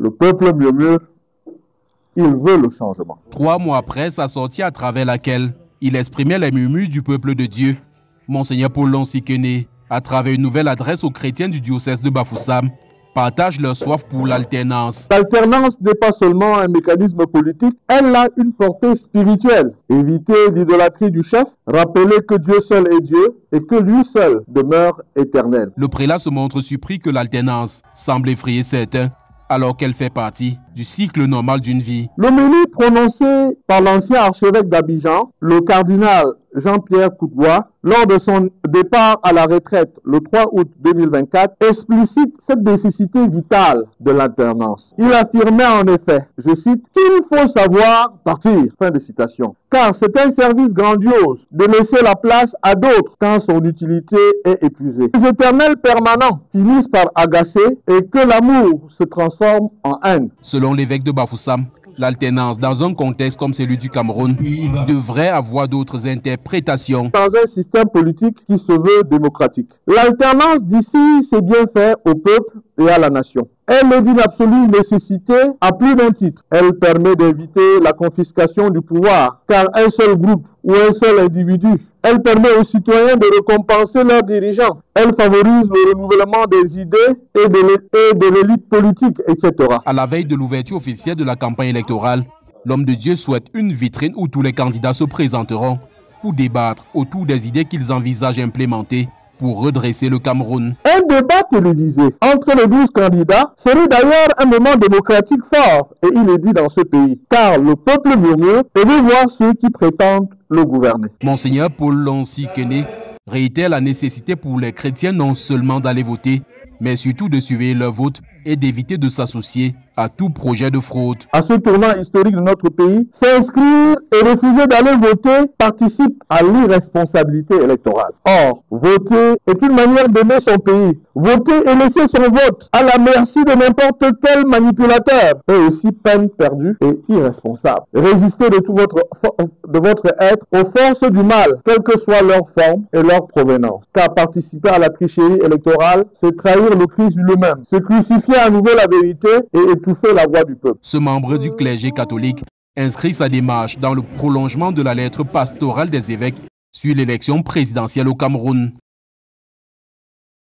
Le peuple murmure, il veut le changement. 3 mois après sa sortie à travers laquelle il exprimait les murmures du peuple de Dieu, Monseigneur Paul Lonsikene, à travers une nouvelle adresse aux chrétiens du diocèse de Bafoussam, partagent leur soif pour l'alternance. L'alternance n'est pas seulement un mécanisme politique, elle a une portée spirituelle. Éviter l'idolâtrie du chef, rappeler que Dieu seul est Dieu et que lui seul demeure éternel. Le prélat se montre surpris que l'alternance semble effrayer certains, alors qu'elle fait partie du cycle normal d'une vie. L'homélie prononcée par l'ancien archevêque d'Abidjan, le cardinal Jean-Pierre Coutbois, lors de son départ à la retraite le 3 août 2024, explicite cette nécessité vitale de l'alternance. Il affirmait en effet, je cite, qu'il faut savoir partir, fin de citation, car c'est un service grandiose de laisser la place à d'autres quand son utilité est épuisée. Les éternels permanents finissent par agacer et que l'amour se transforme en haine. Selon l'évêque de Bafoussam, l'alternance dans un contexte comme celui du Cameroun devrait avoir d'autres interprétations. Dans un système politique qui se veut démocratique. L'alternance d'ici, c'est bien fait au peuple et à la nation. Elle est d'une absolue nécessité à plus d'un titre. Elle permet d'éviter la confiscation du pouvoir, car un seul groupe ou un seul individu. Elle permet aux citoyens de récompenser leurs dirigeants. Elle favorise le renouvellement des idées et de l'élite politique, etc. À la veille de l'ouverture officielle de la campagne électorale, l'homme de Dieu souhaite une vitrine où tous les candidats se présenteront pour débattre autour des idées qu'ils envisagent implémenter pour redresser le Cameroun. Un débat télévisé entre les 12 candidats serait d'ailleurs un moment démocratique fort, et il est dit dans ce pays, car le peuple murmure et veut voir ceux qui prétendent le gouverner. Monseigneur Paul Lonsikene réitère la nécessité pour les chrétiens non seulement d'aller voter, mais surtout de surveiller leur vote et d'éviter de s'associer à tout projet de fraude. À ce tournant historique de notre pays, s'inscrire et refuser d'aller voter participe à l'irresponsabilité électorale. Or, voter est une manière d'aimer son pays. Voter et laisser son vote à la merci de n'importe quel manipulateur est aussi peine perdue et irresponsable. Résistez de tout votre être aux forces du mal, quelle que soit leur forme et leur provenance. Car participer à la tricherie électorale, c'est trahir le Christ lui-même, se crucifier à nouveau la vérité et étouffer la voix du peuple. Ce membre du clergé catholique inscrit sa démarche dans le prolongement de la lettre pastorale des évêques sur l'élection présidentielle au Cameroun.